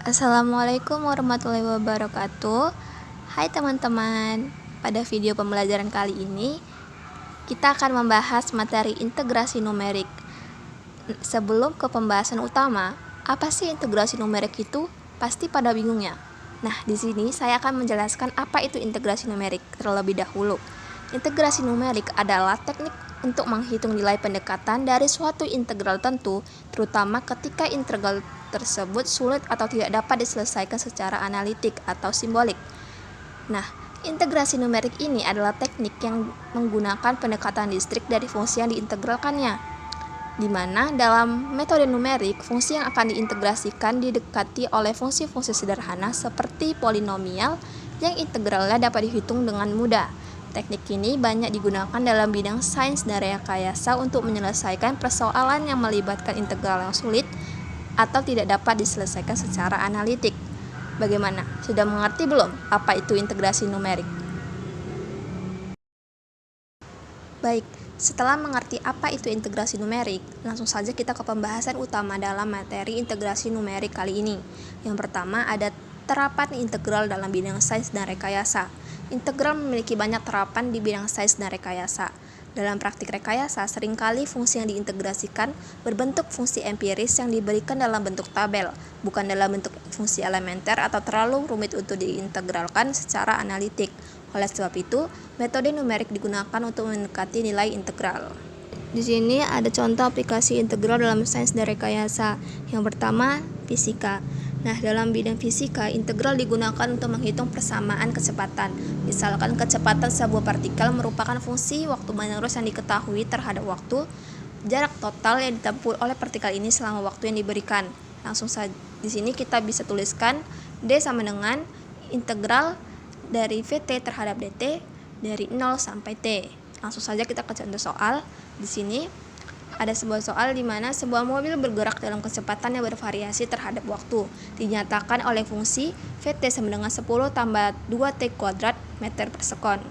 Assalamualaikum warahmatullahi wabarakatuh. Hai teman-teman, pada video pembelajaran kali ini kita akan membahas materi integrasi numerik. Sebelum ke pembahasan utama, apa sih integrasi numerik itu? Pasti pada bingungnya. Nah, di sini saya akan menjelaskan apa itu integrasi numerik terlebih dahulu. Integrasi numerik adalah teknik untuk menghitung nilai pendekatan dari suatu integral tentu, terutama ketika integral tersebut sulit atau tidak dapat diselesaikan secara analitik atau simbolik. Nah, integrasi numerik ini adalah teknik yang menggunakan pendekatan distrik dari fungsi yang diintegralkannya, di mana dalam metode numerik, fungsi yang akan diintegrasikan didekati oleh fungsi-fungsi sederhana seperti polinomial yang integralnya dapat dihitung dengan mudah. Teknik ini banyak digunakan dalam bidang sains dan rekayasa untuk menyelesaikan persoalan yang melibatkan integral yang sulit atau tidak dapat diselesaikan secara analitik. Bagaimana? Sudah mengerti belum apa itu integrasi numerik? Baik, setelah mengerti apa itu integrasi numerik, langsung saja kita ke pembahasan utama dalam materi integrasi numerik kali ini. Yang pertama ada terapan integral dalam bidang sains dan rekayasa. Integral memiliki banyak terapan di bidang sains dan rekayasa. Dalam praktik rekayasa, seringkali fungsi yang diintegrasikan berbentuk fungsi empiris yang diberikan dalam bentuk tabel, bukan dalam bentuk fungsi elementer atau terlalu rumit untuk diintegralkan secara analitik. Oleh sebab itu, metode numerik digunakan untuk mendekati nilai integral. Di sini ada contoh aplikasi integral dalam sains dan rekayasa. Yang pertama, fisika. Nah, dalam bidang fisika, integral digunakan untuk menghitung persamaan kecepatan. Misalkan kecepatan sebuah partikel merupakan fungsi waktu menerus yang diketahui terhadap waktu, jarak total yang ditempuh oleh partikel ini selama waktu yang diberikan. Langsung saja di sini kita bisa tuliskan D sama dengan integral dari Vt terhadap dt dari 0 sampai T. Langsung saja kita ke contoh soal. Di sini ada sebuah soal di mana sebuah mobil bergerak dalam kecepatan yang bervariasi terhadap waktu. Dinyatakan oleh fungsi Vt sama dengan 10 tambah 2t kuadrat meter per sekon.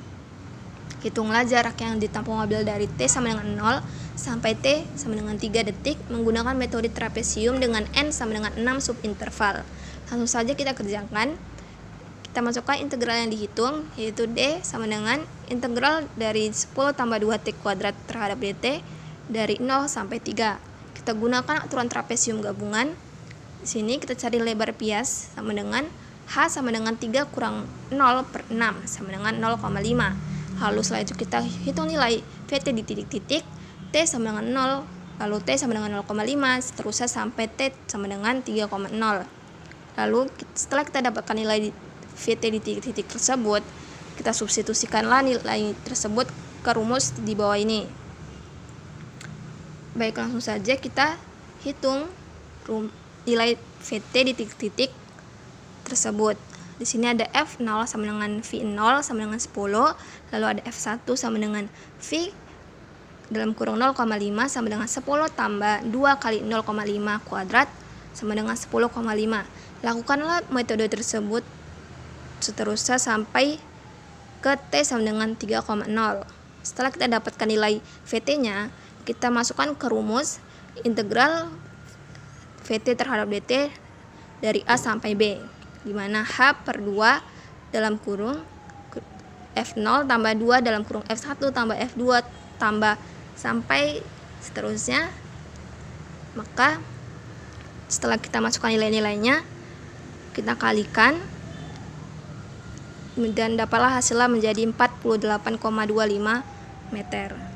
Hitunglah jarak yang ditempuh mobil dari t sama dengan 0 sampai t sama dengan 3 detik menggunakan metode trapesium dengan n sama dengan 6 subinterval. Langsung saja kita kerjakan. Kita masukkan integral yang dihitung, yaitu d sama dengan integral dari 10 tambah 2t kuadrat terhadap dt dari 0 sampai 3. Kita gunakan aturan trapesium gabungan. Di sini kita cari lebar bias sama dengan H sama dengan 3 kurang 0 per 6 sama dengan 0,5. Lalu setelah itu kita hitung nilai Vt di titik-titik, T sama dengan 0, lalu T sama dengan 0,5, seterusnya sampai T sama dengan 3,0. Lalu setelah kita dapatkan nilai Vt di titik-titik tersebut, kita substitusikanlah nilai tersebut ke rumus di bawah ini. Baik, langsung saja kita hitung nilai Vt di titik-titik tersebut. Di sini ada F0 sama dengan V0 sama dengan 10, lalu ada F1 sama dengan V dalam kurung 0,5 sama dengan 10 tambah 2 kali 0,5 kuadrat sama dengan 10,5. Lakukanlah metode tersebut seterusnya sampai ke T sama dengan 3,0. Setelah kita dapatkan nilai Vt-nya, kita masukkan ke rumus integral Vt terhadap dt dari A sampai B, di mana H per 2 dalam kurung F0 tambah 2 dalam kurung F1 tambah F2 tambah sampai seterusnya. Maka setelah kita masukkan nilai-nilainya, kita kalikan dan dapatlah hasilnya menjadi 48,25 meter.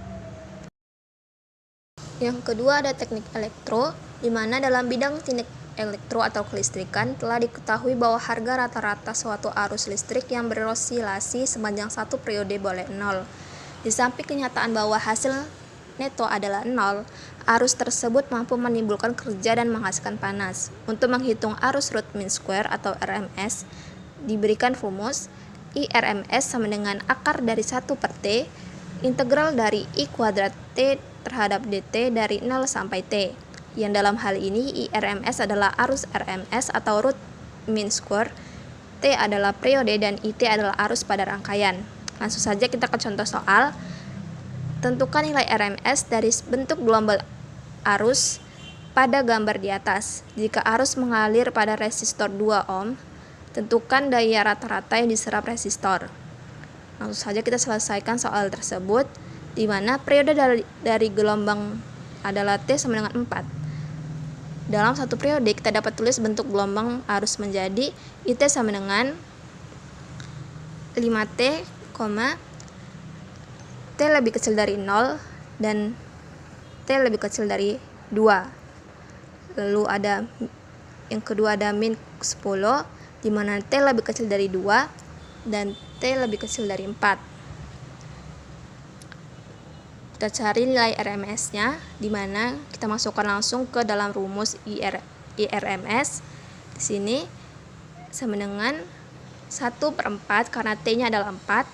Yang kedua ada teknik elektro, di mana dalam bidang teknik elektro atau kelistrikan telah diketahui bahwa harga rata-rata suatu arus listrik yang berosilasi sepanjang satu periode boleh 0. Di samping kenyataan bahwa hasil neto adalah 0, arus tersebut mampu menimbulkan kerja dan menghasilkan panas. Untuk menghitung arus root mean square atau RMS, diberikan rumus IRMS sama dengan akar dari 1 per T, integral dari I kuadrat T terhadap dt dari 0 sampai T, yang dalam hal ini IRMS adalah arus RMS atau root mean square, T adalah periode, dan IT adalah arus pada rangkaian. Langsung saja kita ke contoh soal. Tentukan nilai RMS dari bentuk gelombang arus pada gambar di atas. Jika arus mengalir pada resistor 2 ohm, tentukan daya rata-rata yang diserap resistor. Langsung saja kita selesaikan soal tersebut, di mana periode dari gelombang adalah T sama dengan 4. Dalam satu periode kita dapat tulis bentuk gelombang arus menjadi IT sama dengan 5T, T lebih kecil dari 0 dan T lebih kecil dari 2. Lalu ada yang kedua ada min 10, di mana T lebih kecil dari 2 dan T lebih kecil dari 4. Kita cari nilai RMS-nya, di mana kita masukkan langsung ke dalam rumus IRMS. Di sini sama dengan 1/4 karena T-nya adalah 4,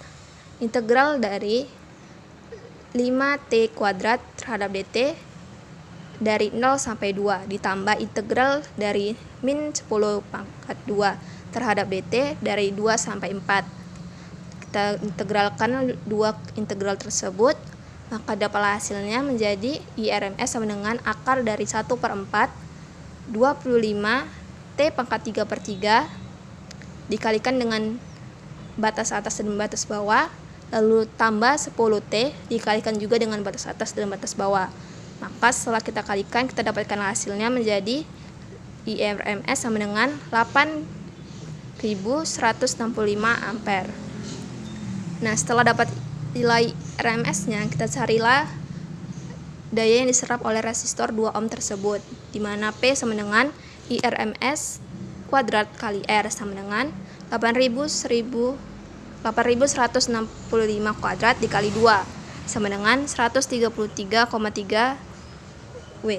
integral dari 5T kuadrat terhadap DT dari 0 sampai 2 ditambah integral dari min 10 pangkat 2 terhadap DT dari 2 sampai 4. Kita integralkan dua integral tersebut, maka dapat hasilnya menjadi IRMS sama dengan akar dari 1/4 25 T pangkat 3/3 dikalikan dengan batas atas dan batas bawah, lalu tambah 10T dikalikan juga dengan batas atas dan batas bawah. Maka setelah kita kalikan, kita dapatkan hasilnya menjadi IRMS sama dengan 8.165 ampere. Nah, setelah dapat nilai RMS-nya, kita carilah daya yang diserap oleh resistor 2 ohm tersebut, di mana P sama dengan IRMS kuadrat kali R sama dengan 8.165 kuadrat dikali 2 sama dengan 133,3 W.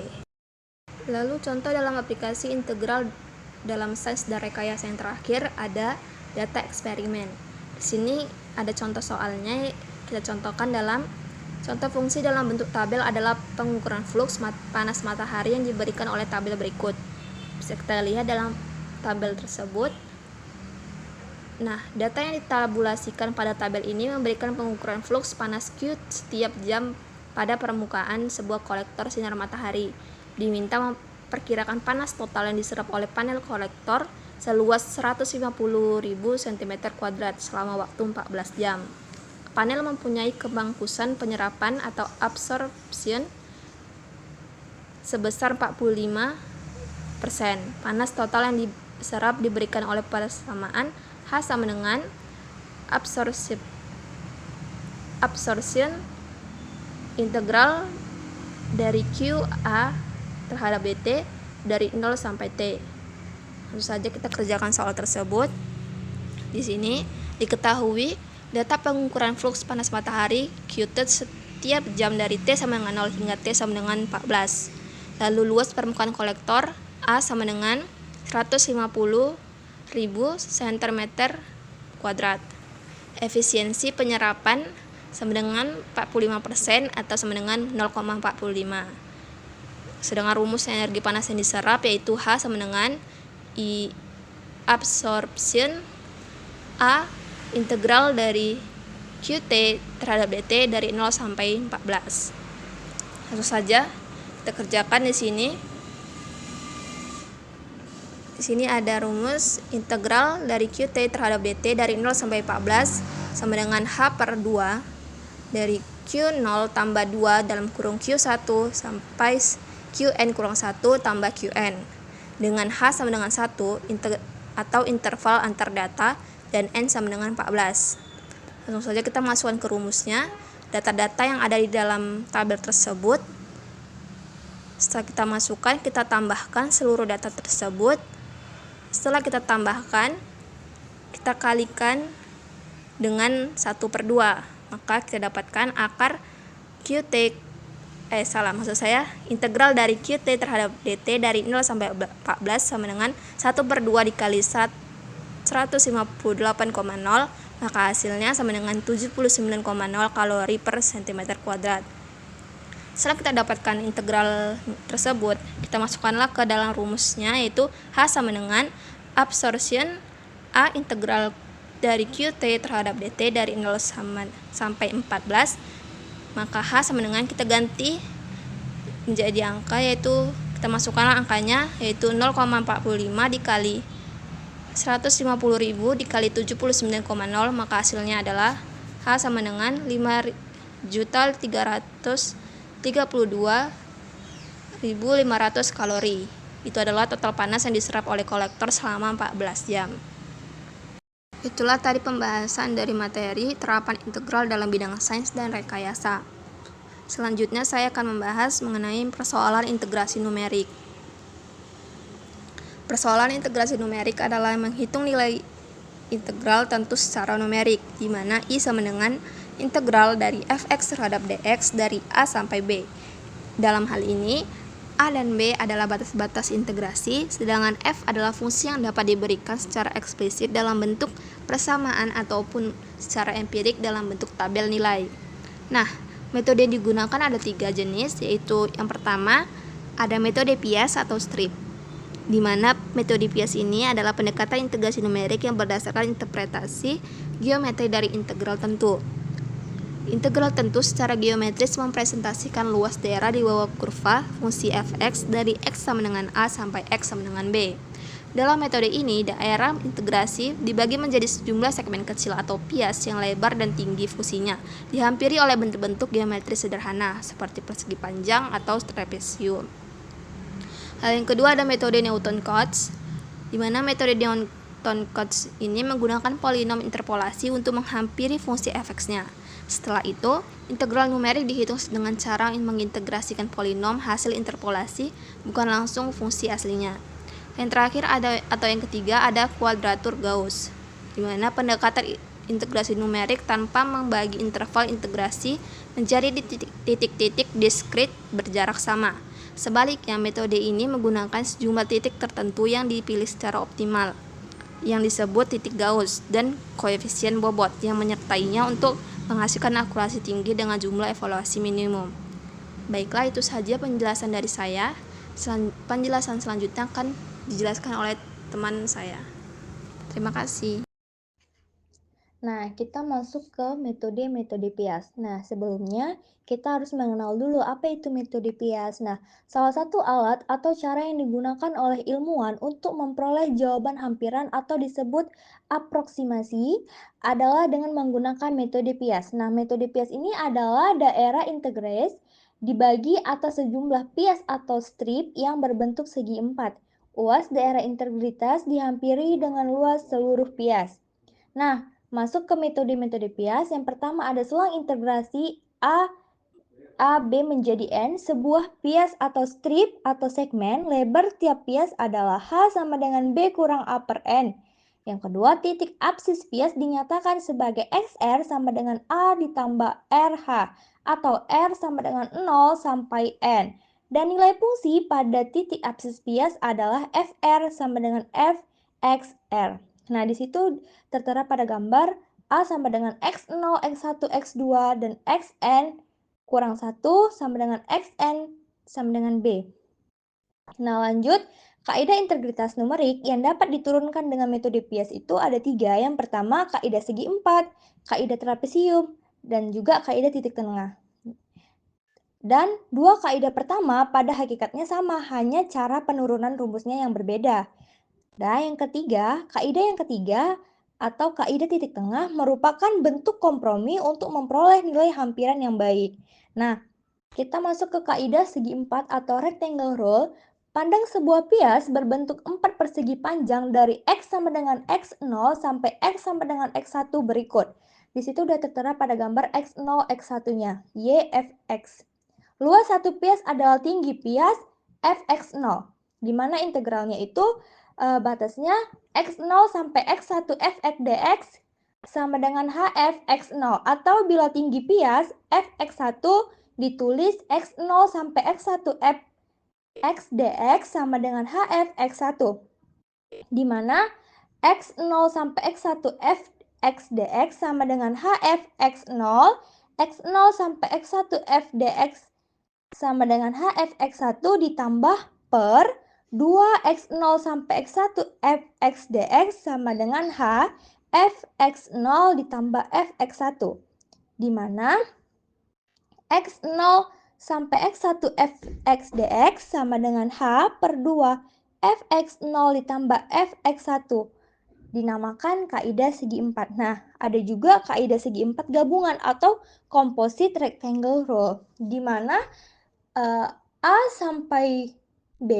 Lalu contoh dalam aplikasi integral dalam sains dan rekayasa yang terakhir ada data eksperimen. Di sini ada contoh soalnya, kita contohkan dalam contoh fungsi dalam bentuk tabel adalah pengukuran fluks panas matahari yang diberikan oleh tabel berikut. Bisa kita lihat dalam tabel tersebut. Nah, data yang ditabulasikan pada tabel ini memberikan pengukuran fluks panas Q setiap jam pada permukaan sebuah kolektor sinar matahari. Diminta memperkirakan panas total yang diserap oleh panel kolektor seluas 150.000 cm2 selama waktu 14 jam. Panel mempunyai kebangkusan penyerapan atau absorption sebesar 45%. Panas total yang diserap diberikan oleh persamaan H sama dengan absorption integral dari QA terhadap DT dari 0 sampai T. Langsung saja kita kerjakan soal tersebut. Di sini diketahui data pengukuran fluks panas matahari Qt setiap jam dari T sama dengan 0 hingga T sama dengan 14. Lalu luas permukaan kolektor A sama dengan 150.000 cm2. Efisiensi penyerapan sama dengan 45% atau sama dengan 0,45. Sedangkan rumus energi panas yang diserap yaitu H sama dengan I absorption A integral dari QT terhadap DT dari 0 sampai 14. Langsung saja kita kerjakan di sini. Di sini ada rumus integral dari QT terhadap DT dari 0 sampai 14 sama dengan H/2 dari Q0 tambah 2 dalam kurung Q1 sampai Qn-1 tambah Qn dengan H sama dengan 1 atau interval antar data dan N sama dengan 14. Langsung saja kita masukkan ke rumusnya data-data yang ada di dalam tabel tersebut. Setelah kita masukkan, kita tambahkan seluruh data tersebut. Setelah kita tambahkan, kita kalikan dengan 1/2, maka kita dapatkan akar integral dari QT terhadap DT dari 0 sampai 14 sama dengan 1/2 dikali 158,0, maka hasilnya sama dengan 79,0 kalori per cm². Setelah kita dapatkan integral tersebut, kita masukkanlah ke dalam rumusnya, yaitu H sama dengan absorption A integral dari QT terhadap DT dari 0 sampai 14, maka H sama dengan kita ganti menjadi angka, yaitu kita Kita masukkanlah angkanya, yaitu 0,45 dikali 150.000 dikali 79,0, maka hasilnya adalah H sama dengan 5.332.500 kalori. Itu adalah total panas yang diserap oleh kolektor selama 14 jam. Itulah tadi pembahasan dari materi terapan integral dalam bidang sains dan rekayasa. Selanjutnya saya akan membahas mengenai persoalan integrasi numerik. Persoalan integrasi numerik adalah menghitung nilai integral tentu secara numerik, di mana I sama dengan integral dari fx terhadap dx dari A sampai B. Dalam hal ini, A dan B adalah batas-batas integrasi, sedangkan f adalah fungsi yang dapat diberikan secara eksplisit dalam bentuk persamaan ataupun secara empirik dalam bentuk tabel nilai. Nah, metode yang digunakan ada 3 jenis, yaitu yang pertama ada metode Piast atau strip, di mana metode Piast ini adalah pendekatan integrasi numerik yang berdasarkan interpretasi geometri dari integral tentu. Integral tentu secara geometris mempresentasikan luas daerah di bawah kurva fungsi fx dari x sama dengan A sampai x sama dengan B. Dalam metode ini, daerah integrasi dibagi menjadi sejumlah segmen kecil atau pias yang lebar dan tinggi fungsinya, dihampiri oleh bentuk-bentuk geometri sederhana seperti persegi panjang atau trapesium. Hal yang kedua ada metode Newton-Cotes, di mana metode Newton-Cotes ini menggunakan polinom interpolasi untuk menghampiri fungsi fx-nya. Setelah itu, integral numerik dihitung dengan cara mengintegrasikan polinom hasil interpolasi, bukan langsung fungsi aslinya. Yang terakhir atau yang ketiga ada kuadratur Gauss, di mana pendekatan integrasi numerik tanpa membagi interval integrasi menjadi titik-titik diskrit berjarak sama. Sebaliknya, metode ini menggunakan sejumlah titik tertentu yang dipilih secara optimal, yang disebut titik Gauss, dan koefisien bobot yang menyertainya untuk menghasilkan akurasi tinggi dengan jumlah evaluasi minimum. Baiklah, itu saja penjelasan dari saya. Penjelasan selanjutnya akan dijelaskan oleh teman saya. Terima kasih. Nah, kita masuk ke metode Piast. Nah, sebelumnya kita harus mengenal dulu apa itu metode Piast. Nah, salah satu alat atau cara yang digunakan oleh ilmuwan untuk memperoleh jawaban hampiran atau disebut aproksimasi adalah dengan menggunakan metode Piast. Nah, metode Piast ini adalah daerah integres dibagi atas sejumlah pias atau strip yang berbentuk segi empat. Luas daerah integritas dihampiri dengan luas seluruh pias. Nah, masuk ke metode Piast. Yang pertama ada selang integrasi A B menjadi N, sebuah pias atau strip atau segmen, lebar tiap pias adalah H sama dengan B kurang A per N. Yang kedua, titik apsis pias dinyatakan sebagai XR sama dengan A ditambah RH, atau R sama dengan 0 sampai N. Dan nilai fungsi pada titik apsis pias adalah FR sama dengan FXR. Nah, di situ tertera pada gambar A sama dengan X0, X1, X2, dan Xn kurang 1 sama dengan Xn sama dengan B. Nah, lanjut, kaidah integritas numerik yang dapat diturunkan dengan metode Piast itu ada 3. Yang pertama, kaidah segi 4, kaidah trapesium, dan juga kaidah titik tengah. Dan 2 kaidah pertama pada hakikatnya sama, hanya cara penurunan rumusnya yang berbeda. Dan yang ketiga, kaidah yang ketiga atau kaidah titik tengah merupakan bentuk kompromi untuk memperoleh nilai hampiran yang baik. Nah, kita masuk ke kaidah segi 4 atau rectangle rule. Pandang sebuah pias berbentuk 4 persegi panjang dari X sama dengan X0 sampai X sama dengan X1 berikut. Di situ sudah tertera pada gambar X0, X1-nya, YFX. Luas satu pias adalah tinggi pias Fx0, di mana integralnya itu batasnya X0 sampai X1 Fx dx sama dengan Hf X0, atau bila tinggi pias Fx1 ditulis X0 sampai X1 Fx dx sama dengan Hf X1, di mana X0 sampai X1 Fx dx sama dengan Hf X0, X0 sampai X1 F dx sama dengan Hf X1 ditambah per 2x0 sampai x1 fx dx sama dengan h fx0 ditambah fx1, di mana x0 sampai X1 fx dx sama dengan H per 2 fx0 ditambah fx1. Dinamakan kaidah segi 4. Nah, ada juga kaidah segi 4 gabungan atau composite rectangle rule, di mana A sampai B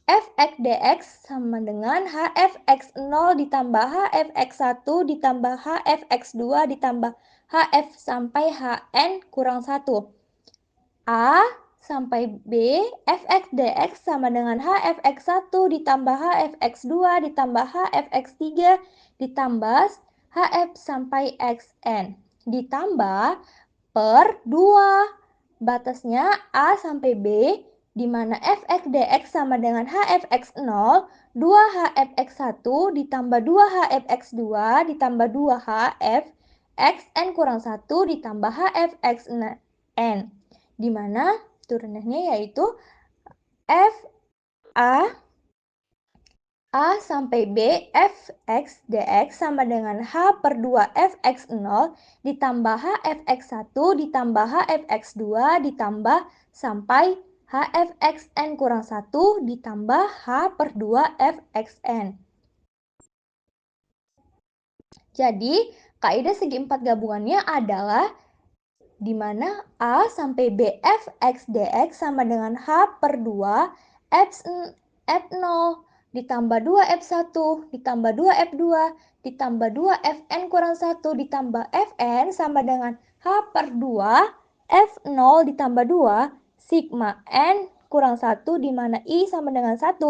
fx dx sama dengan hfx0 ditambah hfx1 ditambah hfx2 ditambah hf sampai hn kurang 1. A sampai B fx dx sama dengan hfx1 ditambah hfx2 ditambah hfx3 ditambah hf sampai xn ditambah per 2. Batasnya A sampai B di mana fx dx sama dengan hfx0 2hfx1 ditambah 2hfx2 ditambah 2hf xn kurang 1 ditambah hfxn, di mana turunannya yaitu A sampai B fx dx sama dengan H per 2 fx0 ditambah hfx1 ditambah hfx2 ditambah sampai hfxn kurang 1 ditambah H per 2 fxn. Jadi, kaidah segi 4 gabungannya adalah di mana A sampai B fx dx sama dengan H per 2 f0 ditambah 2f1 ditambah 2f2 ditambah 2fn kurang 1 ditambah fn sama dengan H per 2 f0 ditambah 2 sigma n kurang 1 di mana I sama dengan 1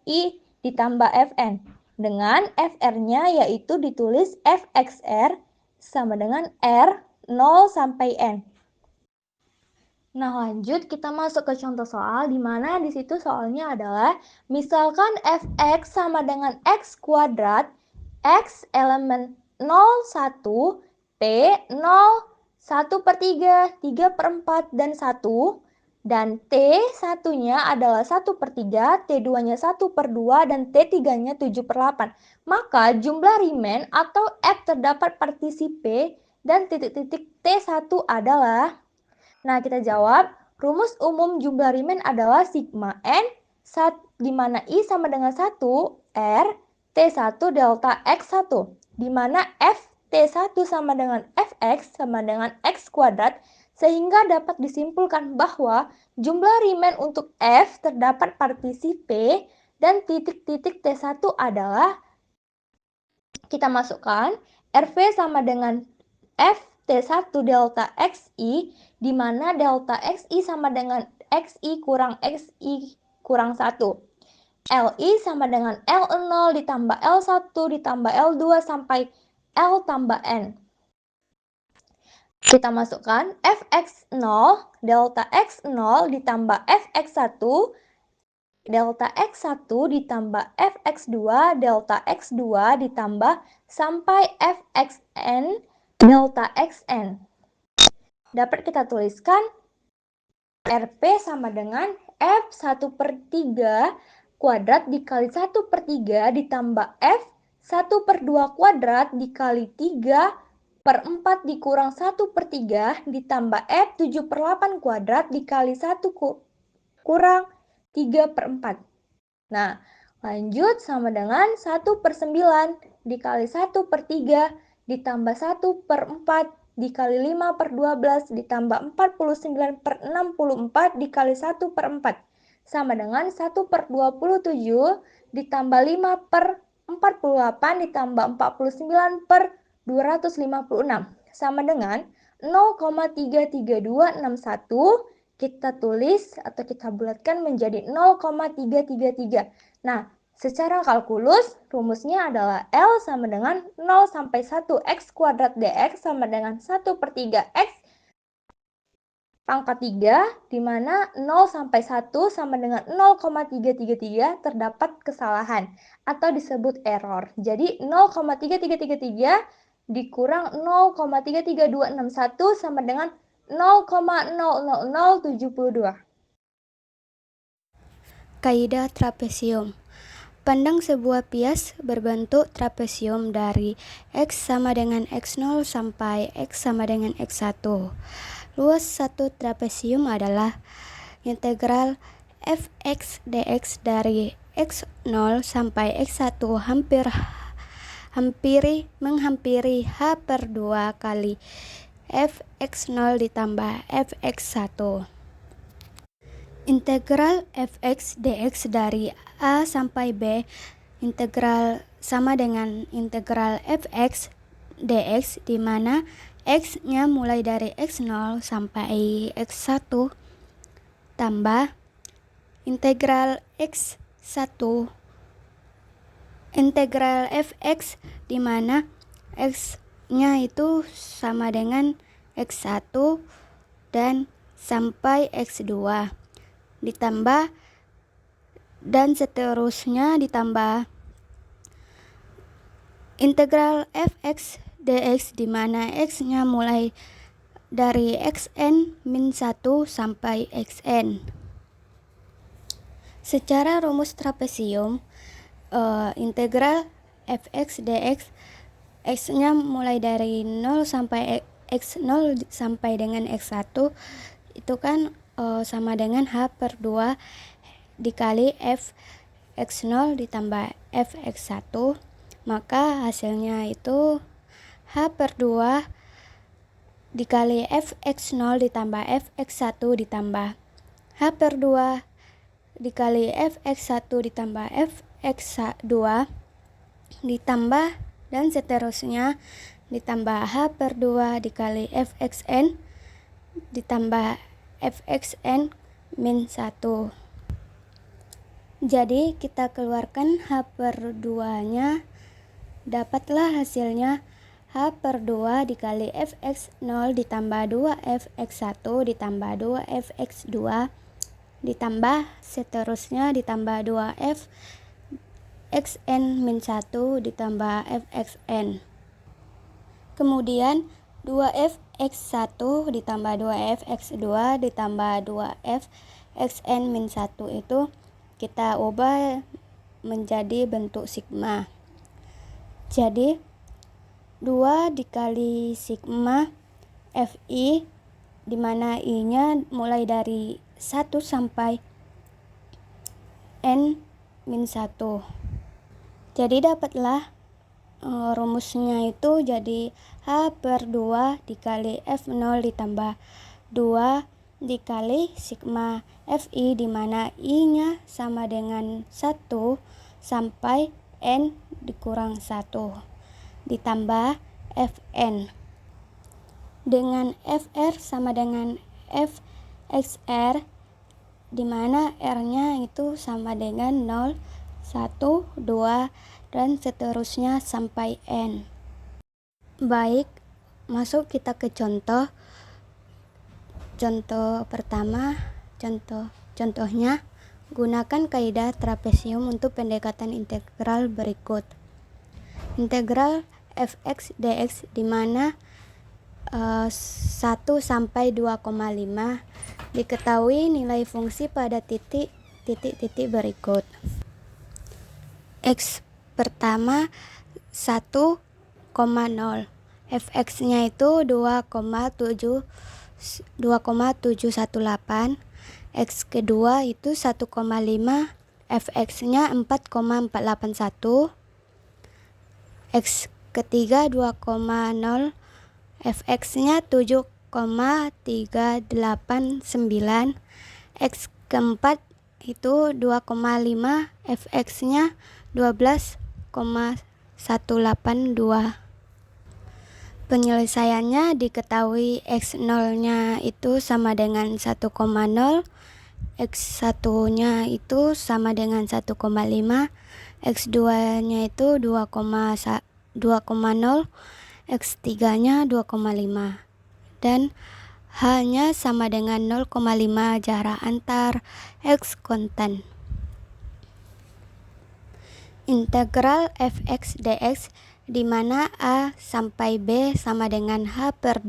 fi ditambah fn dengan fr-nya yaitu ditulis fxr sama dengan r 0 sampai n. Nah, lanjut kita masuk ke contoh soal di mana di situ soalnya adalah misalkan fx sama dengan x kuadrat, x elemen 0, 1, p 0, 1/3, 3/4, dan 1, dan t satunya adalah 1/3, t2-nya 1/2, dan t3-nya 7/8. Maka jumlah Riemann atau F terdapat partisi P dan titik-titik T1 adalah. Nah, kita jawab, rumus umum jumlah Riemann adalah sigma n, di mana I sama dengan 1, R, T1 delta X1, di mana F T1 sama dengan Fx sama dengan X kuadrat, sehingga dapat disimpulkan bahwa jumlah Riemann untuk F terdapat partisi P dan titik-titik T1 adalah, kita masukkan, RV sama dengan F T1 delta XI, di mana delta XI sama dengan XI kurang 1. LI sama dengan L0 ditambah L1 ditambah L2 sampai L tambah N. Kita masukkan Fx0 delta X0 ditambah Fx1 delta X1 ditambah Fx2 delta X2 ditambah sampai Fxn delta Xn. Dapat kita tuliskan Rp sama dengan F1/3 kuadrat dikali 1/3 ditambah F1/2 kuadrat dikali 3/4 dikurang 1/3 ditambah F7/8 kuadrat dikali 1 kurang 3/4. Nah, lanjut sama dengan 1/9 dikali 1/3 ditambah 1/4 dikali 5/12 ditambah 49/64 dikali 1/4 sama dengan 1/27 ditambah 5/48 ditambah 49/256 sama dengan 0,33261. Kita tulis atau kita bulatkan menjadi 0,333. Nah, secara kalkulus, rumusnya adalah L sama dengan 0 sampai 1 X kuadrat dx sama dengan 1/3 X pangkat 3, di mana 0 sampai 1 sama dengan 0,333 terdapat kesalahan atau disebut error. Jadi 0,3333 dikurang 0,33261 sama dengan 0,00072. Kaidah trapesium. Pandang sebuah bias berbentuk trapesium dari X sama dengan X0 sampai X sama dengan X1. Ruas satu trapesium adalah integral fx dx dari x0 sampai x1 menghampiri h/2 kali fx0 ditambah fx1. Integral fx dx dari a sampai b integral sama dengan integral fx dx di mana x-nya mulai dari x0 sampai x1 tambah integral integral fx di mana x-nya itu sama dengan x1 dan sampai x2 ditambah dan seterusnya ditambah integral fx dx di mana x-nya mulai dari xn min 1 sampai xn. Secara rumus trapesium, integral fx dx x-nya mulai dari 0 sampai x0 sampai dengan x1 itu kan sama dengan h/2 dikali fx0 ditambah fx1, maka hasilnya itu h/2 dikali fx0 ditambah fx1 ditambah h/2 dikali fx1 ditambah fx2 ditambah dan seterusnya ditambah h/2 dikali fxn ditambah fxn min 1. Jadi kita keluarkan h/2 nya, dapatlah hasilnya h/2 dikali fx0 ditambah 2fx1 ditambah 2fx2 ditambah seterusnya ditambah 2f xn min 1 ditambah fxn. Kemudian 2fx1 ditambah 2fx2 ditambah 2f xn min 1 itu kita ubah menjadi bentuk sigma. Jadi 2 dikali sigma fi di mana i-nya mulai dari 1 sampai n min 1. Jadi dapatlah rumusnya itu jadi h/2 dikali f0 ditambah 2 dikali sigma fi di mana i-nya sama dengan 1 sampai n dikurang 1 ditambah fn dengan fr sama dengan fxr di mana r-nya itu sama dengan 0, 1, 2 dan seterusnya sampai n. Baik, masuk kita ke contoh pertama. Contohnya, gunakan kaidah trapesium untuk pendekatan integral berikut. Integral fx dx di mana 1 sampai 2,5 diketahui nilai fungsi pada titik berikut. X pertama 1,0, fx-nya itu 2,718, x kedua itu 1,5, fx-nya 4,481, x ketiga 2,0, fx-nya 7,389, x keempat itu 2,5, fx-nya 12,182. Penyelesaiannya diketahui x0-nya itu sama dengan 1,0, x1-nya itu sama dengan 1,5, x2-nya itu 2,0, x3-nya 2,5 dan h-nya sama dengan 0,5 jarak antar x kontan. Integral fx dx di mana a sampai b sama dengan h/2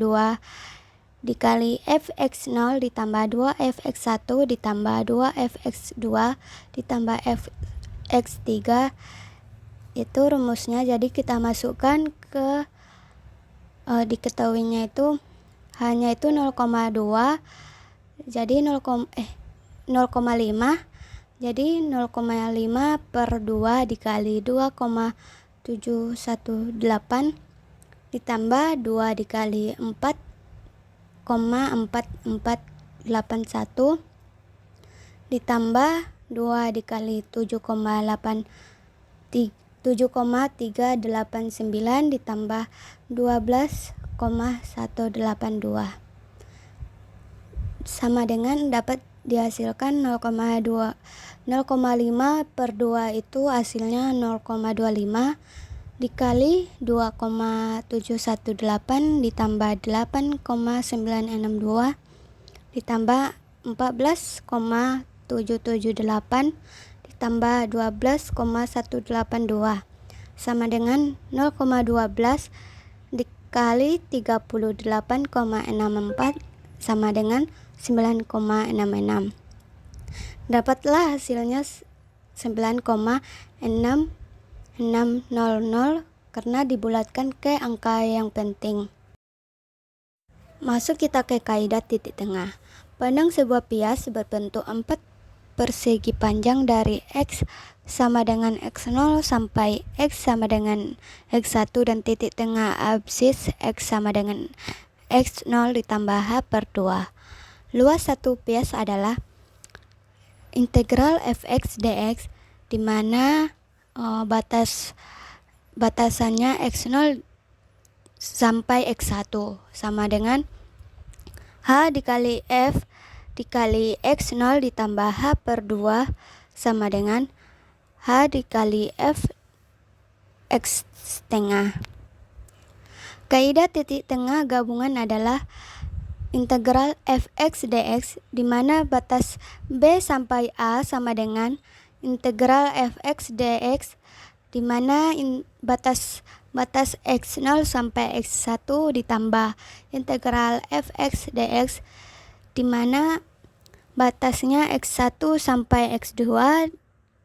dikali fx0 ditambah 2fx1 ditambah 2fx2 ditambah fx3 itu rumusnya. Jadi kita masukkan ke diketahuinya itu H-nya itu 0,2, jadi 0,5, jadi 0,5 per 2 dikali 2,718 ditambah 2 dikali 4,4481 ditambah 2 dikali 7,389 ditambah 12,182 sama dengan dapat dihasilkan 0,5 per 2 itu hasilnya 0,25 dikali 2,718 ditambah 8,962 ditambah 14,778 ditambah 12,182 sama dengan 0,12 dikali 38,64 sama dengan 9,66. Dapatlah hasilnya 9,6600 karena dibulatkan ke angka yang penting. Masuk kita ke kaidah titik tengah. Pandang sebuah bias berbentuk 4 persegi panjang dari X sama dengan X0 sampai X sama dengan X1 dan titik tengah absis X sama dengan X0 ditambah H per 2. Luas satu bias adalah integral fx dx di mana batasannya X0 sampai X1 sama dengan H dikali F dikali X0 ditambah H per 2 sama dengan H dikali F X setengah. Kaidah titik tengah gabungan adalah integral fx dx di mana batas b sampai a sama dengan integral fx dx di mana batas x0 sampai x1 ditambah integral fx dx di mana batasnya x1 sampai x2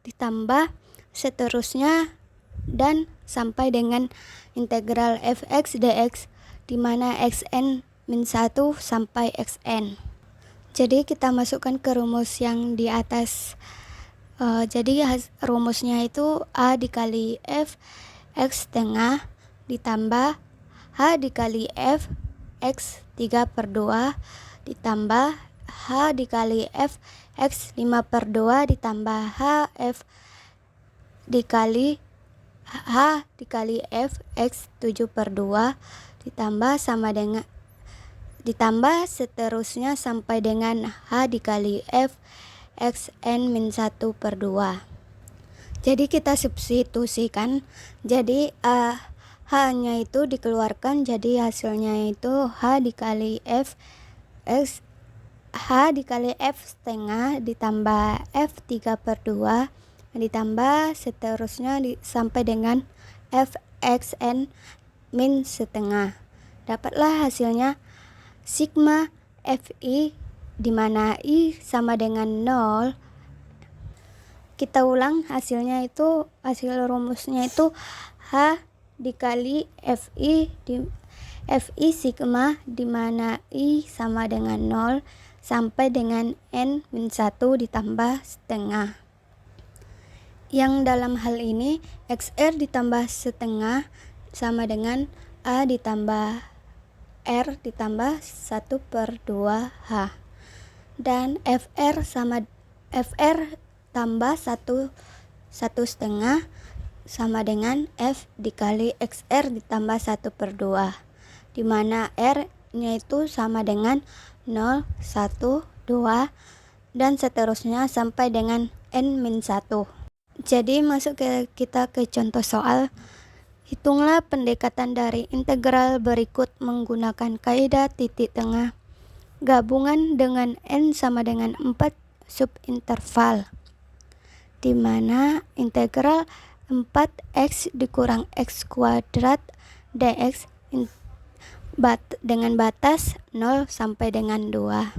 ditambah seterusnya dan sampai dengan integral fx dx di mana xn min 1 sampai xn. Jadi kita masukkan ke rumus yang di atas. Jadi rumusnya itu A dikali F X setengah ditambah H dikali F X 3 per 2 ditambah H dikali F X 5 per 2 ditambah H dikali F X 7 per 2 ditambah seterusnya sampai dengan H dikali F xn min 1 per 2. Jadi kita substitusikan, jadi H-nya itu dikeluarkan, jadi hasilnya itu H dikali F setengah ditambah F 3 per 2 ditambah seterusnya sampai dengan F xn min setengah. Dapatlah hasilnya sigma Fi di mana I sama dengan 0. Kita ulang hasil rumusnya itu H dikali Fi sigma di mana I sama dengan 0 sampai dengan N min 1 ditambah setengah. Yang dalam hal ini XR ditambah setengah sama dengan A ditambah R ditambah 1 per 2H dan FR tambah 1 setengah sama dengan F dikali XR ditambah 1 per 2 di mana R nya itu sama dengan 0, 1, 2 dan seterusnya sampai dengan N min 1. Jadi kita ke contoh soal. Hitunglah pendekatan dari integral berikut menggunakan kaidah titik tengah gabungan dengan n sama dengan 4 subinterval di mana integral 4x dikurang x kuadrat dx dengan batas 0 sampai dengan 2.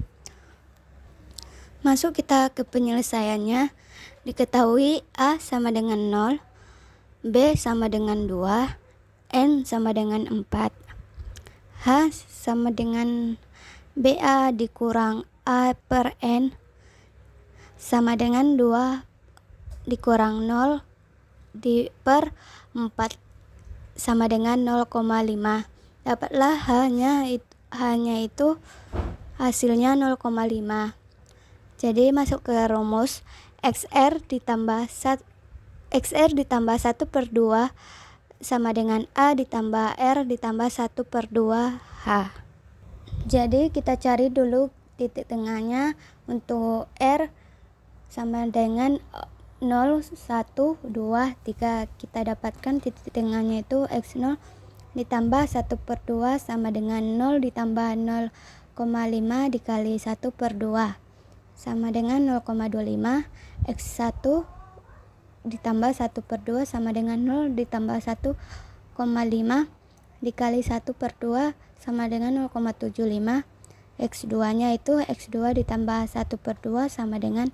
Masuk kita ke penyelesaiannya. Diketahui A sama dengan 0, B sama dengan 2, N sama dengan 4. H sama dengan BA dikurang A per N sama dengan 2 dikurang 0 per 4 sama dengan 0,5. Dapatlah hanya itu hasilnya 0,5. Jadi masuk ke rumus XR ditambah 1 per 2 sama dengan A ditambah R ditambah 1 per 2 H. Jadi kita cari dulu titik tengahnya. Untuk R sama dengan 0, 1, 2, 3. Kita dapatkan titik tengahnya itu X0 ditambah 1 per 2 sama dengan 0 ditambah 0,5 dikali 1 per 2 sama dengan 0,25. X1 ditambah 1 per 2 sama dengan 0 ditambah 1,5 dikali 1 per 2 sama dengan 0,75. X2 nya itu X2 ditambah 1 per 2 sama dengan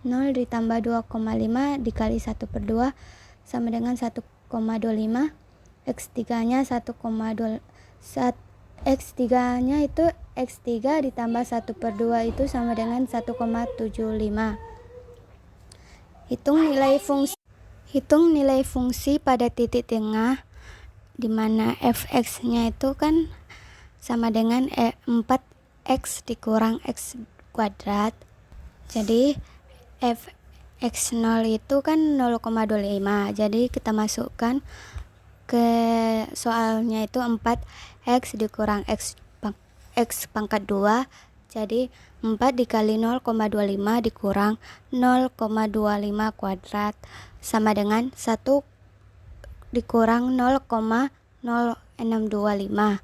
0 ditambah 2,5 dikali 1 per 2 sama dengan 1,25. X3 nya 1,2. X3 nya itu X3 ditambah 1 per 2 itu sama dengan 1,75. Hitung nilai fungsi pada titik tengah, di mana fx nya itu kan sama dengan 4x dikurang x kuadrat. Jadi fx0 itu kan 0,25. Jadi kita masukkan ke soalnya itu 4x dikurang x pangkat 2. Jadi 4 dikali 0,25 dikurang 0,25 kuadrat sama dengan 1 dikurang 0,0625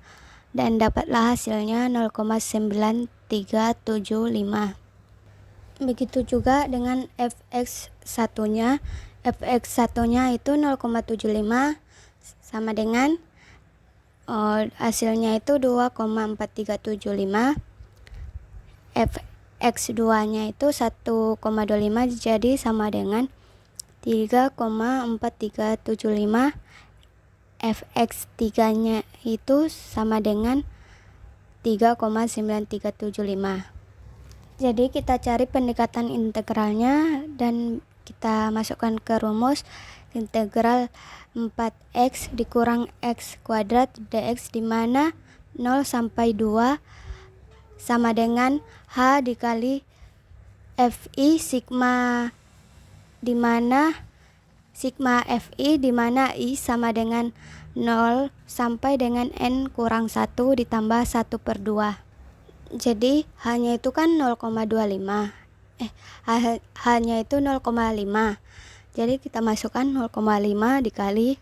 dan dapatlah hasilnya 0,9375. Begitu juga dengan fx1 nya. Fx1 nya itu 0,75 sama dengan hasilnya itu 2,4375. Fx2 nya itu 1,25 jadi sama dengan 3,4375. Fx3 nya itu sama dengan 3,9375. Jadi kita cari pendekatan integralnya dan kita masukkan ke rumus integral 4x dikurang x kuadrat dx, di mana 0 sampai 2 sama dengan h dikali fi sigma, di mana sigma fi di mana i sama dengan 0 sampai dengan n kurang 1 ditambah 1 per 2. Jadi hanya itu kan 0,25. Hanya itu 0,5. Jadi kita masukkan 0,5 dikali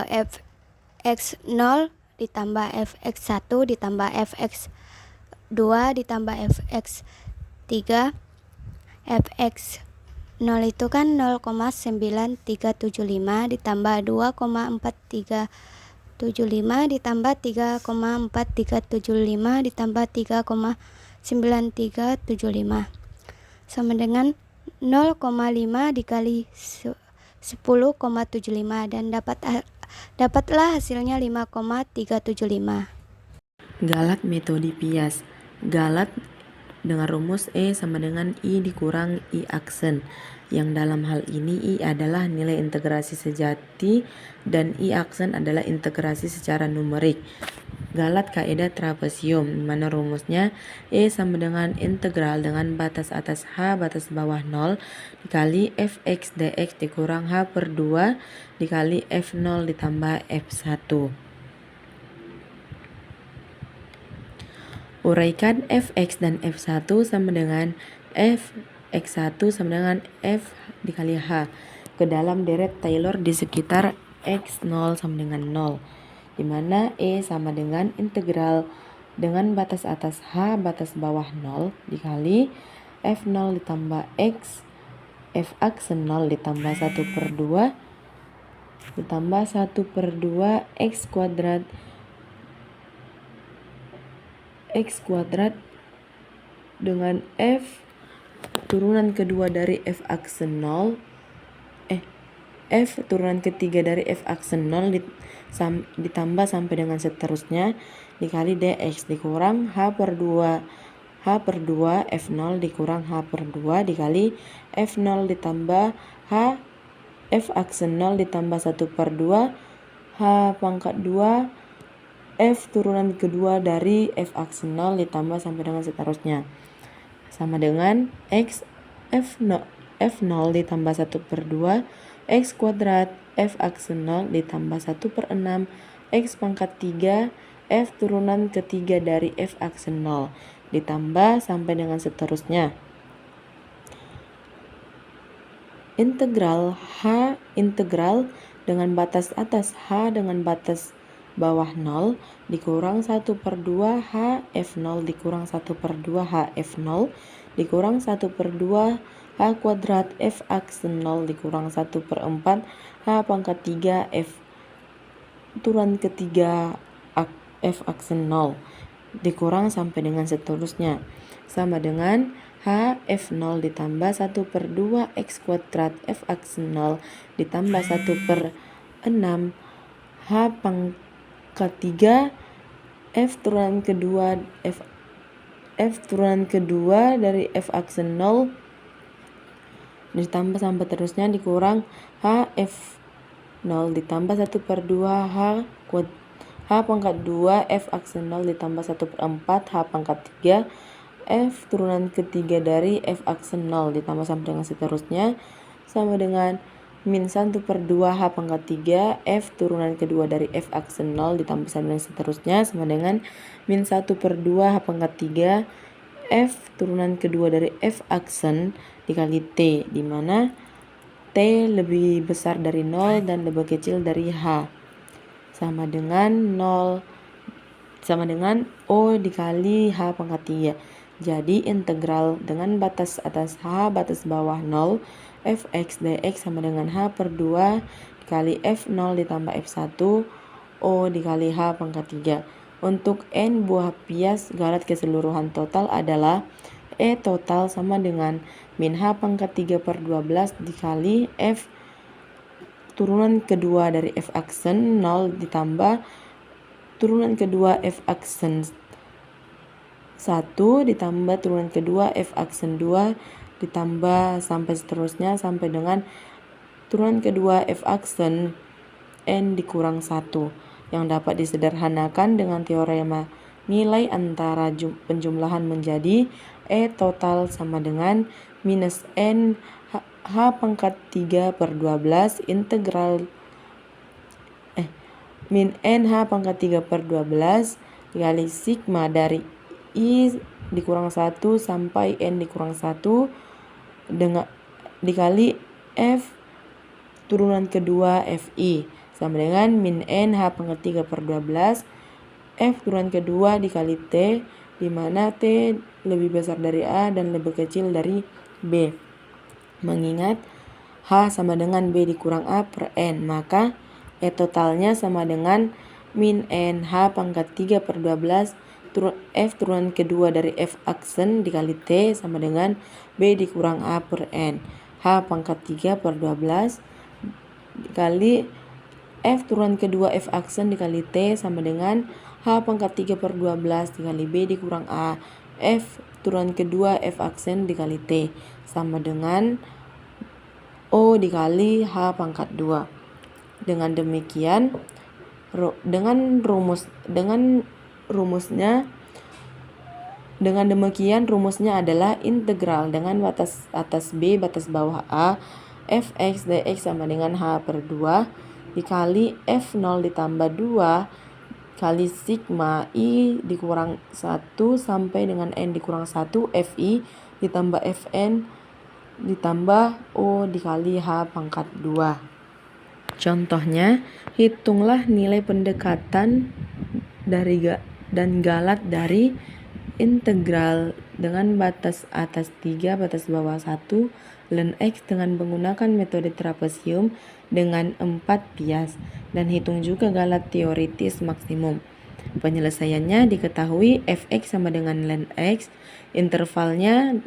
fx0 ditambah fx1 ditambah fx2 ditambah fx3. Fx0 itu kan 0,9375 ditambah 2,4375 ditambah 3,4375 ditambah 3,9375 sama dengan 0,5 dikali 10,75 dan dapatlah hasilnya 5,375. Galat metode Pias. Galat dengan rumus E sama dengan I dikurang I aksen, yang dalam hal ini I adalah nilai integrasi sejati dan I aksen adalah integrasi secara numerik. Galat kaidah trapesium, di mana rumusnya E sama dengan integral dengan batas atas H batas bawah 0 dikali fx dx dikurang H per 2 dikali f0 ditambah f1. Uraikan fx dan f1 sama dengan fx1 sama dengan f dikali h ke dalam deret Taylor di sekitar x0 sama dengan 0, di mana E sama dengan integral dengan batas atas H batas bawah 0 dikali f0 ditambah x f aksen 0 ditambah 1 per 2 ditambah 1 per 2 x kuadrat dengan f turunan kedua dari f aksen 0 F turunan ketiga dari F aksen 0 ditambah sampai dengan seterusnya dikali dx dikurang H per 2 F0 dikurang H per 2 dikali F0 ditambah H F aksen 0 ditambah 1 per 2 H pangkat 2 F turunan kedua dari F aksen 0 ditambah sampai dengan seterusnya sama dengan X F0 ditambah 1 per 2 X kuadrat F aksen 0 ditambah 1 per 6 X pangkat 3 F turunan ketiga dari F aksen 0 ditambah sampai dengan seterusnya. Integral H integral dengan batas atas H dengan batas bawah 0 dikurang 1 per 2 H F0 dikurang 1 per 2 H F0 dikurang 1 per 2 H kuadrat F aksen 0 dikurang 1 per 4 H pangkat 3 F turunan ketiga F aksen 0 dikurang sampai dengan seterusnya sama dengan H F0 ditambah 1 per 2 X kuadrat F aksen 0 ditambah 1 per 6 H pangkat 3 F turunan kedua F turunan kedua dari F aksen 0 ditambah sampai terusnya dikurang H F0 ditambah 1 per 2 H pangkat 2 F aksen 0 ditambah 1 per 4 H pangkat 3 F turunan ketiga dari F aksen 0 ditambah sampai dengan seterusnya sama dengan min 1 per 2 H pangkat 3 F turunan kedua dari F aksen 0 ditambah sampai dengan seterusnya sama dengan min 1 per 2 H pangkat 3 F turunan kedua dari F aksen dikali T di mana T lebih besar dari 0 dan lebih kecil dari H sama dengan O dikali H pangkat 3. Jadi integral dengan batas atas H batas bawah 0 Fx dx sama dengan H per 2 dikali F0 ditambah F1 O dikali H pangkat 3. Untuk N buah bias galat keseluruhan total adalah E total sama dengan min H pangkat 3 per 12 dikali F turunan kedua dari F aksen 0 ditambah turunan kedua F aksen 1 ditambah turunan kedua F aksen 2 ditambah sampai seterusnya sampai dengan turunan kedua F aksen N dikurang 1 yang dapat disederhanakan dengan teorema nilai antara penjumlahan menjadi E total sama dengan minus N H pangkat 3 per 12 integral min N H pangkat 3 per 12 dikali sigma dari I dikurang 1 sampai N dikurang 1 dengan dikali F turunan kedua Fi sama dengan min N H pangkat 3 per 12 F turunan kedua dikali T di mana T lebih besar dari A dan lebih kecil dari B. Mengingat H sama dengan B dikurang A per N maka E totalnya sama dengan min N H pangkat 3 per 12 F turunan kedua dari F aksen dikali T sama dengan B dikurang A per N H pangkat 3 per 12 dikali F turunan kedua F aksen dikali T sama dengan H pangkat 3 per 12 dikali B dikurang A F turunan kedua F aksen dikali T sama dengan O dikali H pangkat 2. Dengan demikian rumusnya adalah integral dengan batas atas B batas bawah A Fx dx sama dengan H per 2 dikali F0 ditambah 2 kali sigma I dikurang 1 sampai dengan N dikurang 1 Fi ditambah Fn ditambah O dikali H pangkat 2. Contohnya, hitunglah nilai pendekatan dan galat dari integral dengan batas atas 3 batas bawah 1 ln X dengan menggunakan metode trapesium dengan 4 bias dan hitung juga galat teoritis maksimum. Penyelesaiannya diketahui Fx sama dengan ln X, intervalnya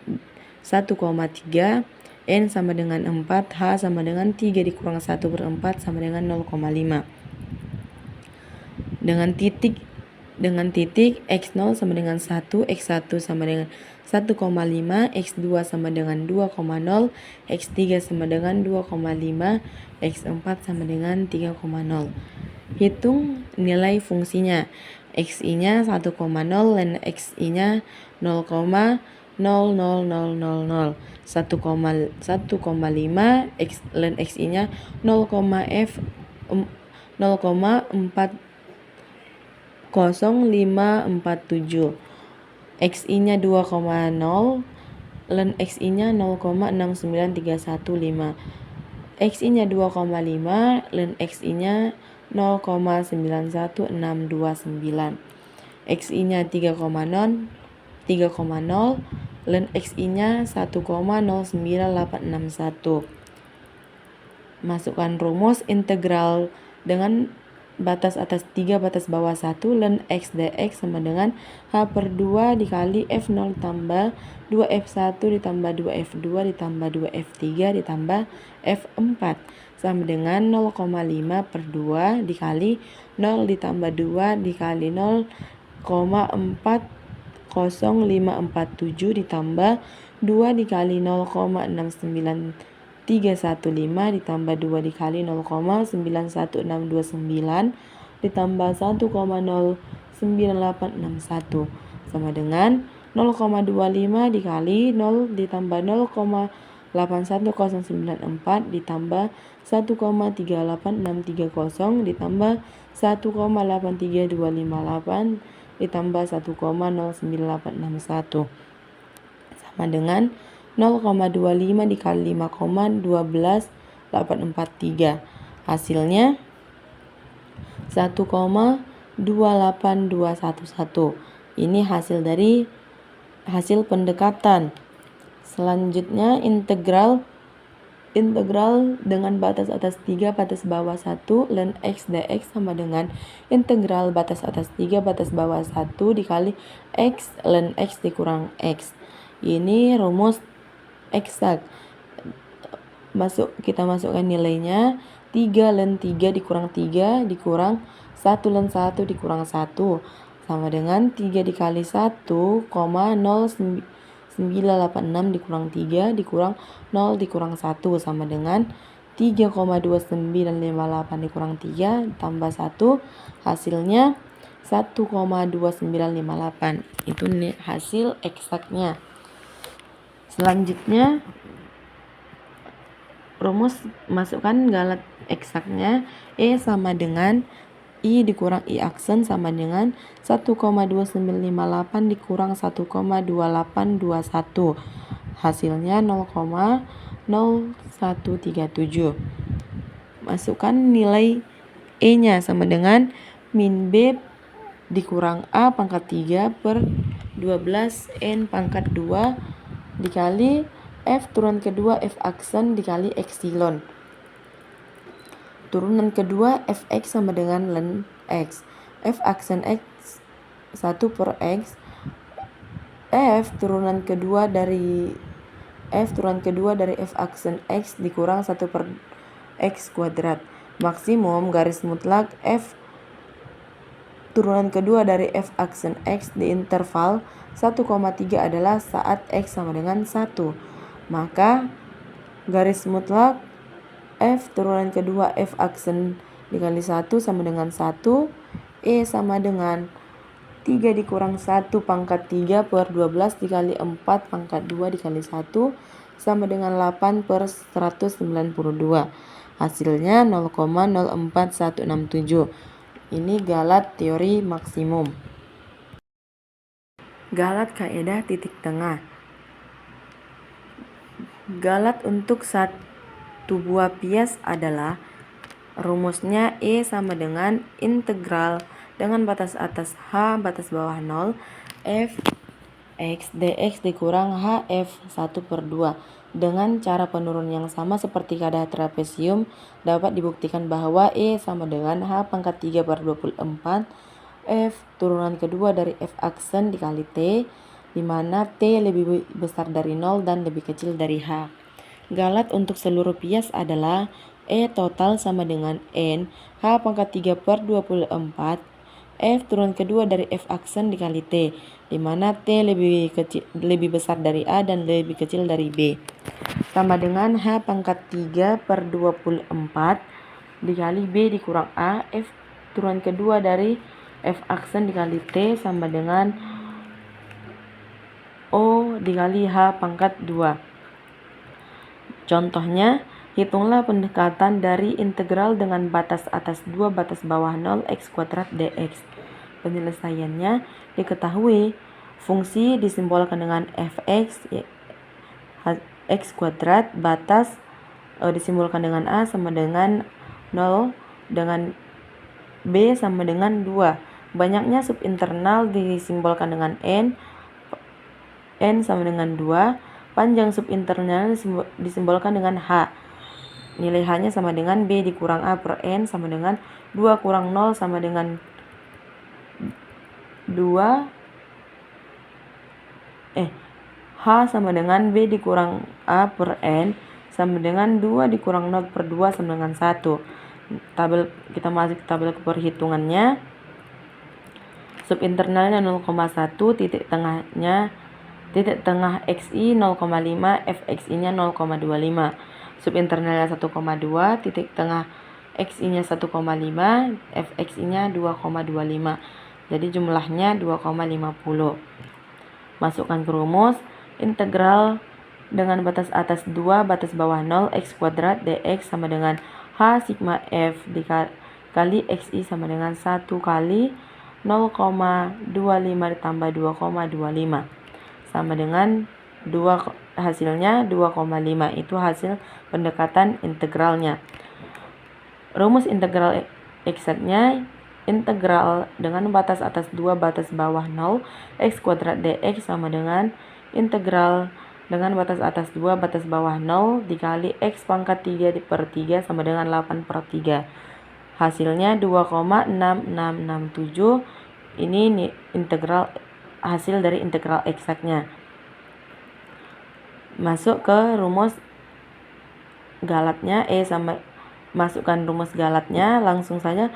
1,3, N sama dengan 4, H sama dengan 3 dikurang 1/4 sama dengan 0,5. Dengan titik X0 sama dengan 1, X1 sama dengan 1,5, X2 sama dengan 2,0, X3 sama dengan 2,5, X4 sama dengan 3,0. Hitung nilai fungsinya. Xi-nya 1,0 dan Xi-nya 0,00000. 1,5 dan Xi-nya 0,0547. Xi-nya 2,0 dan Xi-nya 0,69315. Xi-nya 2,5 dan Xi-nya 0,91629. Xi-nya 3,0 dan Xi-nya 1,09861. Masukkan rumus integral dengan batas atas 3 batas bawah 1 ln X dx sama dengan H/2 dikali F0 tambah 2F1 ditambah 2F2 ditambah 2F3 ditambah F4 sama dengan 0,5/2 dikali 0 ditambah 2 dikali 0,40547 ditambah 2 dikali 0,69315 ditambah 2 dikali 0,91629 ditambah 1,09861 sama dengan 0,25 dikali 0 ditambah 0,81094 ditambah 1,38630 ditambah 1,83258 ditambah 1,09861 sama dengan 0,25 dikali 5,12843. Hasilnya 1,28211. Ini hasil dari hasil pendekatan. Selanjutnya integral dengan batas atas 3 batas bawah 1 ln X dx sama dengan integral batas atas 3 batas bawah 1 dikali X ln X dikurang X. Ini rumus eksak. Kita masukkan nilainya 3 ln 3 dikurang 3 dikurang 1 ln 1 dikurang 1 sama dengan 3 dikali 1,0986 dikurang 3 dikurang 0 dikurang 1 sama dengan 3,2958 dikurang 3 tambah 1 hasilnya 1,2958. Itu hasil eksaknya. Selanjutnya rumus masukkan galat eksaknya. E sama dengan I dikurang I aksen sama dengan 1,2958 dikurang 1,2821. Hasilnya 0,0137. Masukkan nilai E-nya sama dengan min B dikurang A pangkat 3 per 12 N pangkat 2 dikali F turunan kedua F aksen dikali epsilon. Turunan kedua Fx sama dengan ln X. F aksen X 1 per X. F turunan kedua dari F aksen X dikurang 1 per X kuadrat. Maksimum garis mutlak F turunan kedua dari F aksen X di interval 1,3 adalah saat X sama dengan 1. Maka garis mutlak F turunan kedua F aksen dikali 1 sama dengan 1. E sama dengan 3 dikurang 1 pangkat 3 per 12 dikali 4 pangkat 2 dikali 1 sama dengan 8 per 192. Hasilnya 0,04167. Ini galat teori maksimum. Galat kaedah titik tengah. Galat untuk satu buah bias adalah rumusnya E sama dengan integral dengan batas atas H batas bawah 0 F X dx dikurang H F1/2. Dengan cara penurun yang sama seperti kaedah trapesium dapat dibuktikan bahwa E sama dengan H pangkat 3 per 24 F turunan kedua dari F aksen dikali T, di mana T lebih besar dari 0 dan lebih kecil dari H. Galat untuk seluruh Pias adalah E total sama dengan N H pangkat 3 per 24 F turun kedua dari F aksen dikali T, di mana T lebih besar dari A dan lebih kecil dari B, sama dengan H pangkat 3 per 24 dikali B dikurang A, F turun kedua dari F aksen dikali T sama dengan O dikali H pangkat 2. Contohnya, hitunglah pendekatan dari integral dengan batas atas 2 batas bawah 0 x kuadrat dx. Penyelesaiannya diketahui fungsi disimbolkan dengan fx x kuadrat, batas disimbolkan dengan A sama dengan 0 dengan B sama dengan 2. Banyaknya subinternal disimbolkan dengan N sama dengan 2. Panjang subinternal disimbolkan dengan H. Nilai H-nya sama dengan B dikurang A per N sama dengan 2 kurang 0 sama dengan 2. H sama dengan B dikurang A per N sama dengan 2 dikurang 0 per 2 sama dengan 1. Kita masuk ke tabel perhitungannya. Subinternalnya 0,1, titik tengah XI 0,5, FXI-nya 0,25. Subinternalnya 1,2, titik tengah XI-nya 1,5, FXI-nya 2,25. Jadi jumlahnya 2,50. Masukkan ke rumus. Integral dengan batas atas 2 batas bawah 0 x kuadrat dx sama dengan H sigma F dikali XI sama dengan 1 kali 0,25 ditambah 2,25 sama dengan 2, hasilnya 2,5. Itu hasil pendekatan integralnya. Rumus integral eksaknya, integral dengan batas atas 2 batas bawah 0 x kuadrat dx sama dengan integral dengan batas atas 2 batas bawah 0 dikali x pangkat 3 per 3 sama dengan 8 per 3. Hasilnya 2,6667. Ini integral hasil dari integral eksaknya. Masuk ke rumus galatnya masukkan rumus galatnya, langsung saja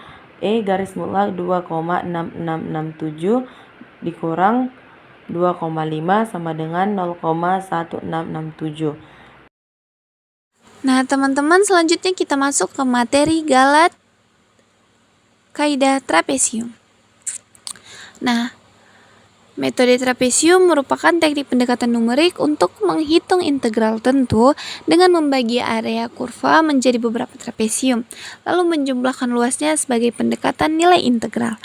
E garis mutlak 2,6667 dikurang 2,5 sama dengan 0,1667. Nah, teman-teman, selanjutnya kita masuk ke materi galat kaidah trapesium. Nah, metode trapesium merupakan teknik pendekatan numerik untuk menghitung integral tentu dengan membagi area kurva menjadi beberapa trapesium, lalu menjumlahkan luasnya sebagai pendekatan nilai integral.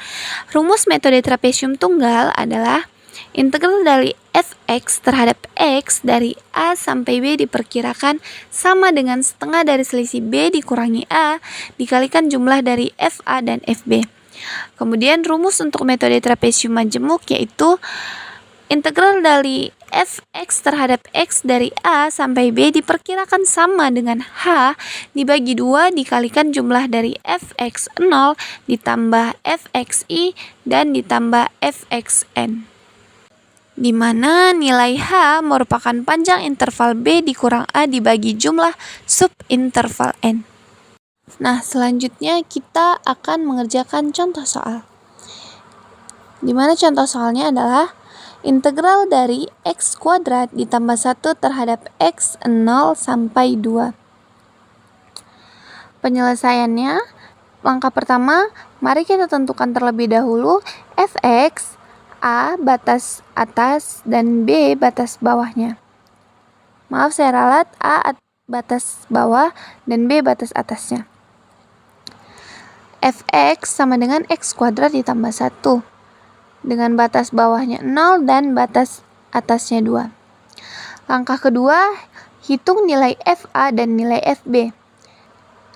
Rumus metode trapesium tunggal adalah integral dari fx terhadap x dari A sampai B diperkirakan sama dengan setengah dari selisih B dikurangi A dikalikan jumlah dari FA dan FB. Kemudian rumus untuk metode trapesium majemuk yaitu integral dari fx terhadap x dari A sampai B diperkirakan sama dengan H dibagi 2 dikalikan jumlah dari fx0 ditambah fxi dan ditambah fxn, di mana nilai H merupakan panjang interval B dikurang A dibagi jumlah subinterval N. Nah, selanjutnya kita akan mengerjakan contoh soal. Di mana contoh soalnya adalah integral dari x kuadrat ditambah 1 terhadap x0 sampai 2. Penyelesaiannya, langkah pertama, mari kita tentukan terlebih dahulu fx, A batas atas dan B batas bawahnya. Maaf, saya ralat, A batas bawah dan B batas atasnya. Fx sama dengan x kuadrat ditambah 1 dengan batas bawahnya 0 dan batas atasnya 2. Langkah kedua, hitung nilai FA dan nilai FB.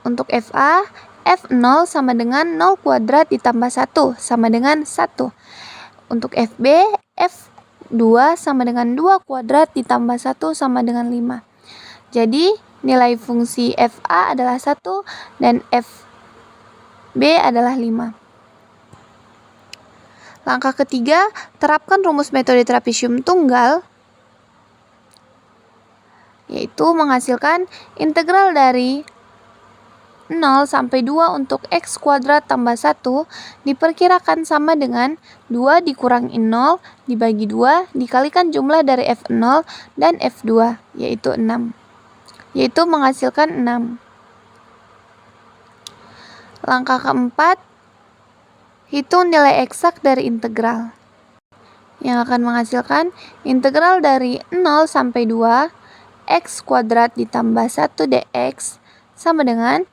Untuk FA, F0 sama dengan 0 kuadrat ditambah 1 sama dengan 1. Untuk FB, F2 sama dengan 2 kuadrat ditambah 1 sama dengan 5. Jadi, nilai fungsi FA adalah 1 dan FB adalah 5. Langkah ketiga, terapkan rumus metode trapesium tunggal, yaitu menghasilkan integral dari 0 sampai 2 untuk x kuadrat tambah 1 diperkirakan sama dengan 2 dikurangi 0 dibagi 2 dikalikan jumlah dari F0 dan F2, yaitu 6. Yaitu menghasilkan 6. Langkah keempat, hitung nilai eksak dari integral. Yang akan menghasilkan integral dari 0 sampai 2 x kuadrat ditambah 1 dx sama dengan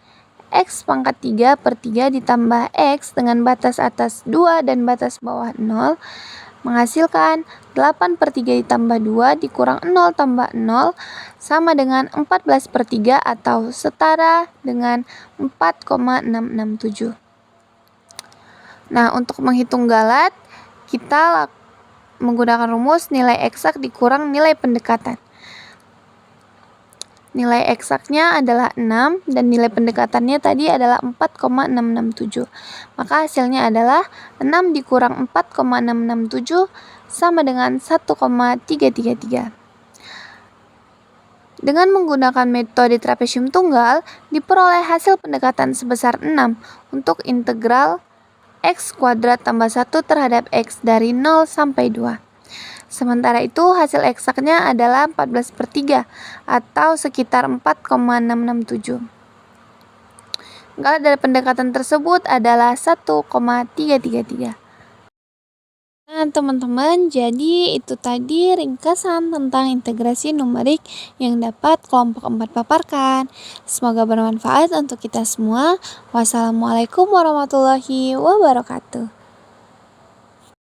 x pangkat 3 per 3 ditambah x dengan batas atas 2 dan batas bawah 0 menghasilkan 8 per 3 ditambah 2 dikurang 0 tambah 0 sama dengan 14 per 3 atau setara dengan 4,667. Nah, untuk menghitung galat, kita menggunakan rumus nilai eksak dikurang nilai pendekatan. Nilai eksaknya adalah 6 dan nilai pendekatannya tadi adalah 4,667. Maka hasilnya adalah 6 dikurang 4,667 sama dengan 1,333. Dengan menggunakan metode trapesium tunggal, diperoleh hasil pendekatan sebesar 6 untuk integral x kuadrat tambah 1 terhadap x dari 0 sampai 2. Sementara itu hasil eksaknya adalah 14 per 3 atau sekitar 4,667. Galat dari pendekatan tersebut adalah 1,333. Nah teman-teman, jadi itu tadi ringkasan tentang integrasi numerik yang dapat kelompok 4 paparkan. Semoga bermanfaat untuk kita semua. Wassalamualaikum warahmatullahi wabarakatuh.